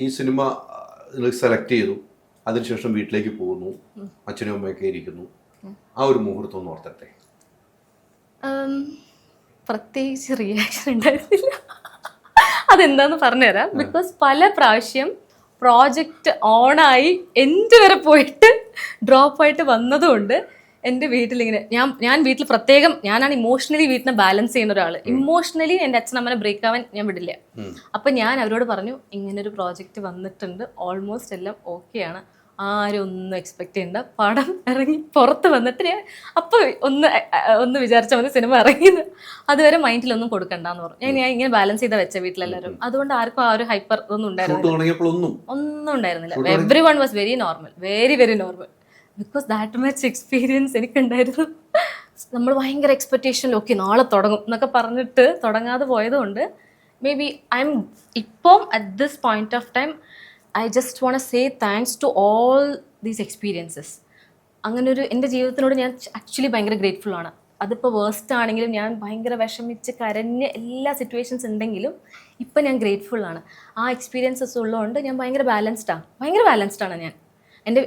ഈ cinema select ചെയ്തു, അതിനുശേഷം വീട്ടിലേക്ക് പോകുന്നു, അച്ഛനും അമ്മയൊക്കെ ഇരിക്കുന്നു, ആ ഒരു മുഹൂർത്തം ഒന്ന് ഓർത്തട്ടെ. പ്രത്യേകിച്ച് റിയാക്ഷൻ ഉണ്ടായിരുന്നില്ല. അതെന്താന്ന് പറഞ്ഞുതരാം. ബിക്കോസ് പല പ്രാവശ്യം പ്രോജക്റ്റ് ഓണായി എൻ്റെ വരെ പോയിട്ട് ഡ്രോപ്പായിട്ട് വന്നതുകൊണ്ട് എൻ്റെ വീട്ടിലിങ്ങനെ ഞാൻ വീട്ടിൽ പ്രത്യേകം ഞാനാണ് ഇമോഷണലി വീട്ടിനെ ബാലൻസ് ചെയ്യുന്ന ഒരാൾ. ഇമോഷണലി എൻ്റെ അച്ഛനമ്മനെ ബ്രേക്ക് ആവാൻ ഞാൻ വിടില്ല. അപ്പം ഞാൻ അവരോട് പറഞ്ഞു, ഇങ്ങനൊരു പ്രോജക്റ്റ് വന്നിട്ടുണ്ട്, ഓൾമോസ്റ്റ് എല്ലാം ഓക്കെയാണ്, ആരും ഒന്നും എക്സ്പെക്ട് ചെയ്യണ്ട, പടം ഇറങ്ങി പുറത്ത് വന്നിട്ട് ഞാൻ അപ്പോൾ ഒന്ന് വിചാരിച്ചാൽ മതി സിനിമ ഇറങ്ങിയെന്ന്, അതുവരെ മൈൻഡിലൊന്നും കൊടുക്കണ്ടെന്ന് പറഞ്ഞു. ഞാൻ ഇങ്ങനെ ബാലൻസ് ചെയ്താൽ വെച്ച വീട്ടിലെല്ലാവരും. അതുകൊണ്ട് ആർക്കും ആ ഒരു ഹൈപ്പർ ഒന്നും ഒന്നും ഉണ്ടായിരുന്നില്ല. Every one was very normal, very very normal. Because that much experience എനിക്കുണ്ടായിരുന്നു. നമ്മൾ ഭയങ്കര എക്സ്പെക്റ്റേഷനിൽ ഓക്കെ നാളെ തുടങ്ങും എന്നൊക്കെ പറഞ്ഞിട്ട് തുടങ്ങാതെ പോയതുകൊണ്ട് മേ ബി ഇപ്പം at this point of time I just want to say thanks to all these experiences. അങ്ങനെ ഒരു എൻ്റെ ജീവിതത്തിനോട് ഞാൻ ആക്ച്വലി ഭയങ്കര ഗ്രേറ്റ്ഫുൾ ആണ്. അതിപ്പോൾ വേഴ്സ്റ്റ് ആണെങ്കിലും ഞാൻ ഭയങ്കര വിഷമിച്ച് കരഞ്ഞ് എല്ലാ സിറ്റുവേഷൻസ് ഉണ്ടെങ്കിലും ഇപ്പം ഞാൻ ഗ്രേറ്റ്ഫുൾ ആണ്. ആ എക്സ്പീരിയൻസസ് ഉള്ളതുകൊണ്ട് ഞാൻ ഭയങ്കര ബാലൻസ്ഡ് ആണ്. ഞാൻ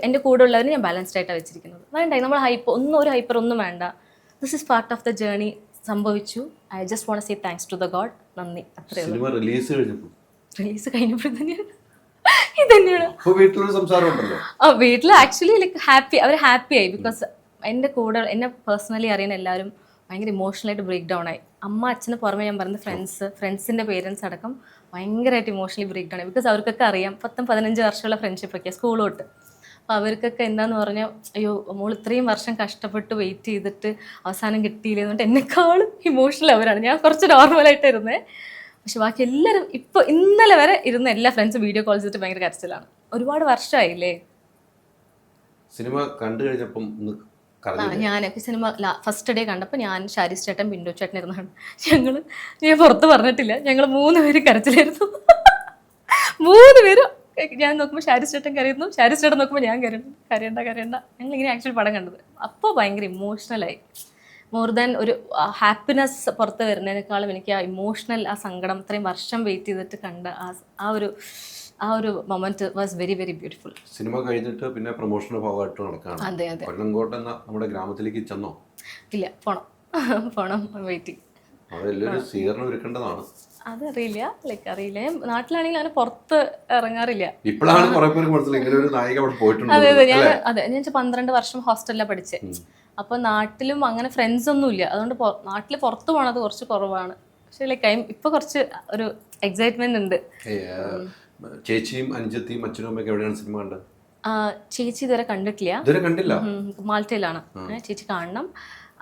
എൻ്റെ കൂടെ ഉള്ളവരെ ഞാൻ ബാലൻസ്ഡ് ആയിട്ടാണ് വെച്ചിരിക്കുന്നത്. വേണ്ട നമ്മൾ ഒരു ഹൈപ്പർ ഒന്നും വേണ്ട. This is part of the journey. സംഭവിച്ചു. I just want to say thanks to the god. നന്ദി. അത്രയും റിലീസ് കഴിഞ്ഞപ്പോൾ തന്നെയാണ് ഇതന്നെയാണ്. വീട്ടിൽ ആക്ച്വലി ലൈക്ക് അവർ ഹാപ്പി ആയി. ബിക്കോസ് എൻ്റെ കൂടെ എന്നെ പേഴ്സണലി അറിയുന്ന എല്ലാവരും ഭയങ്കര ഇമോഷണലായിട്ട് ബ്രേക്ക് ഡൗൺ ആയി. അമ്മ അച്ഛന് പുറമെ ഞാൻ പറഞ്ഞ ഫ്രണ്ട്സിൻ്റെ പേരൻസ് അടക്കം ഭയങ്കരമായിട്ട് ഇമോഷണലി ബ്രേക്ക് ഡൗൺ ആയി. ബിക്കോസ് അവർക്കൊക്കെ അറിയാം 10-15 വർഷമുള്ള ഫ്രണ്ട്ഷിപ്പൊക്കെ സ്കൂൾ തൊട്ട്. അപ്പോൾ അവർക്കൊക്കെ എന്താന്ന് പറഞ്ഞാൽ, അയ്യോ മോൾ ഇത്രയും വർഷം കഷ്ടപ്പെട്ട് വെയിറ്റ് ചെയ്തിട്ട് അവസാനം കിട്ടിയില്ല എന്നിട്ട് എന്നെക്കാളും ഇമോഷണൽ അവരാണ്. ഞാൻ കുറച്ച് നോർമലായിട്ടിരുന്നേ. പക്ഷെ ബാക്കി എല്ലാവരും ഇപ്പോൾ ഇന്നലെ വരെ ഇരുന്ന് എല്ലാ ഫ്രണ്ട്സും വീഡിയോ കോൾ ചെയ്തിട്ട് ഭയങ്കര കരച്ചിലാണ്. ഒരുപാട് വർഷമായില്ലേ സിനിമ കണ്ടു കഴിഞ്ഞപ്പം. ഞാനൊക്കെ സിനിമ ഫസ്റ്റ് ഡേ കണ്ടപ്പോൾ ഞാൻ ഷാരിസ് ചേട്ടൻ ബിന്ദു ചേട്ടൻ ഇരുന്നാണ്. ഞാൻ പുറത്ത് പറഞ്ഞിട്ടില്ല, ഞങ്ങൾ 3 പേര് കരച്ചിലായിരുന്നു. 3 പേരും. ഞാൻ നോക്കുമ്പോൾ ഷാരിസ് ചേട്ടൻ കരയുന്നു, ഷാരിസ് ചേട്ടൻ നോക്കുമ്പോൾ ഞാൻ കരയണ്ട. ഞങ്ങളിങ്ങനെ ആക്ച്വലി പടം കണ്ടത്. അപ്പോൾ ഭയങ്കര ഇമോഷണലായി. മോർ ദാൻ ഒരു ഹാപ്പിനെസ് പുറത്ത് വരുന്നതിനേക്കാളും എനിക്ക് ആ ഇമോഷണൽ ആ സങ്കടം ഇത്രയും വർഷം വെയിറ്റ് ചെയ്തിട്ട് കണ്ട ആ ഒരു moment was very very beautiful. Cinema കഴിഞ്ഞിട്ട് പിന്നെ പ്രൊമോഷന് ഭാഗമായിട്ട് നടക്കുകയാണ്. അതെ. കൊല്ലങ്കോട്ട് എന്ന നമ്മുടെ ഗ്രാമത്തിലേക്ക് ചെന്നോ? ഇല്ല, പോണം വെയിറ്റിംഗ്. അതെല്ലാവരും സ്വീകരണം ഒരുക്കേണ്ടതാണ്. അതറിയില്ല, അറിയില്ല. നാട്ടിലാണെങ്കിൽ അങ്ങനെ പുറത്ത് ഇറങ്ങാറില്ല. ഇപ്പോഴാണ് കുറെ പേർക്ക് മനസ്സിലായി ഇങ്ങനെ ഒരു നായിക അവിടെ പോയിട്ടുണ്ട്. അതെ ഞാൻ 12 വർഷം ഹോസ്റ്റലിലാണ് പഠിച്ചത്. അപ്പോൾ നാട്ടിലും അങ്ങനെ ഫ്രണ്ട്സ് ഒന്നും ഇല്ല. അതുകൊണ്ട് നാട്ടിൽ പുറത്ത് പോകണത് കുറച്ച് കുറവാണ്. പക്ഷേ ഇപ്പൊ കുറച്ച് ഒരു എക്സൈറ്റ്മെന്റ് ഉണ്ട്. ചേച്ചിയും അനുജത്തിയും അച്ഛനും അമ്മയൊക്കെ എവിടെയാണ് സിനിമ കണ്ടത്? ചേച്ചി ഇതുവരെ കണ്ടിട്ടില്ല. മാൾട്ടയിലാണ്. ചേച്ചി കാണണം.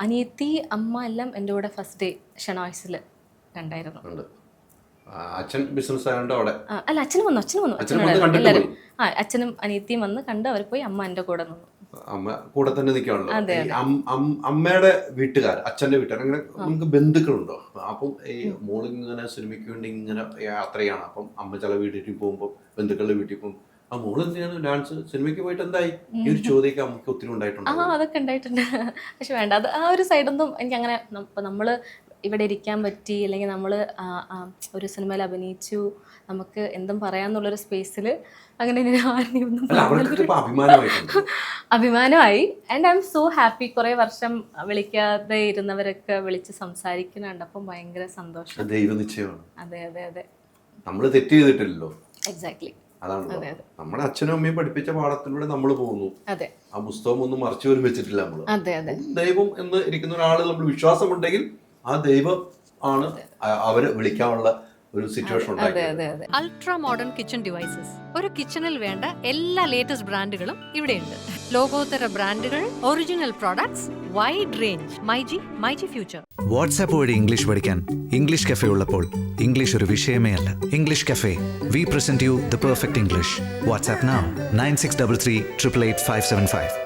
അനിയത്തി അമ്മ എല്ലാം എൻ്റെ കൂടെ ഫസ്റ്റ് ഡേ ഷെനോയ്സിൽ കണ്ടായിരുന്നു. അച്ഛൻ ബിസിനസ് ആയതുകൊണ്ട് അവിടെ അല്ല, അച്ഛനും വന്നു. അച്ഛനും അനിയത്തിയും വന്ന് കണ്ട് അവർ പോയി. അമ്മ എൻ്റെ കൂടെ നിന്നു. അമ്മ കൂടെ തന്നെ നിൽക്കുകയാണല്ലോ. അമ്മയുടെ വീട്ടുകാർ, അച്ഛൻ്റെ വീട്ടുകാർ, അങ്ങനെ നമുക്ക് ബന്ധുക്കളുണ്ടോ? അപ്പം ഈ മോളിങ്ങനെ സിനിമയ്ക്ക് വേണ്ടി ഇങ്ങനെ യാത്രയാണ്. അപ്പം അമ്മ ചില വീട്ടിൽ പോകുമ്പോൾ ബന്ധുക്കളുടെ വീട്ടിൽ പോകും. ആ മോള് എന്തിനാണ് ഡാൻസ് സിനിമയ്ക്ക് പോയിട്ട് എന്തായി? ഈ ഒരു ചോദ്യമൊക്കെ നമുക്ക് ഒത്തിരി ഉണ്ടായിട്ടുണ്ട്. അതൊക്കെ ഉണ്ടായിട്ടുണ്ട്. പക്ഷെ വേണ്ട, അത് ആ ഒരു സൈഡൊന്നും എനിക്ക് അങ്ങനെ. നമ്മൾ ഇവിടെ ഇരിക്കാൻ പറ്റി, അല്ലെങ്കിൽ നമ്മൾ ഒരു സിനിമയിൽ അഭിനയിച്ചു, നമുക്ക് എന്തും പറയാന്നുള്ളൊരു സ്പേസിൽ അങ്ങനെ അഭിമാനമായി. And I M so happy. കുറേ വർഷം വിളിക്കാതെ ഇരുന്നവരൊക്കെ വിളിച്ച് സംസാരിക്കുന്നുണ്ട്. അപ്പം ഭയങ്കര സന്തോഷം. അതെ നമ്മൾ തെറ്റ് ചെയ്തിട്ടില്ലല്ലോ. എക്സാക്ട്ലി. അതാണ് നമ്മുടെ അച്ഛനും അമ്മയും പഠിപ്പിച്ച പാഠത്തിലൂടെ നമ്മൾ പോകുന്നു. ആ പുസ്തകം ഒന്നും മറച്ചു പോലും വെച്ചിട്ടില്ല നമ്മൾ. ദൈവം എന്ന് ഇരിക്കുന്ന ഒരാൾ നമ്മൾ വിശ്വാസമുണ്ടെങ്കിൽ ആ ദൈവം ആണ് അവരെ വിളിക്കാനുള്ള ഒരു സിറ്റുവേഷൻ ഉണ്ടായത്. Ultra modern kitchen devices. ഒരു കിച്ചണിൽ വേണ്ട എല്ലാ ലേറ്റസ്റ്റ് ബ്രാൻഡുകളും ഇവിടെയുണ്ട്. ലോകോത്തര ബ്രാൻഡുകൾ, original products, wide range. MyG future. WhatsApp വഴി ഇംഗ്ലീഷ് പഠിക്കാൻ ഇംഗ്ലീഷ് കഫേ ഉള്ളപ്പോൾ ഇംഗ്ലീഷ് ഒരു വിഷയമേ അല്ല. English cafe, we present you the perfect English. WhatsApp now 9633 888 575.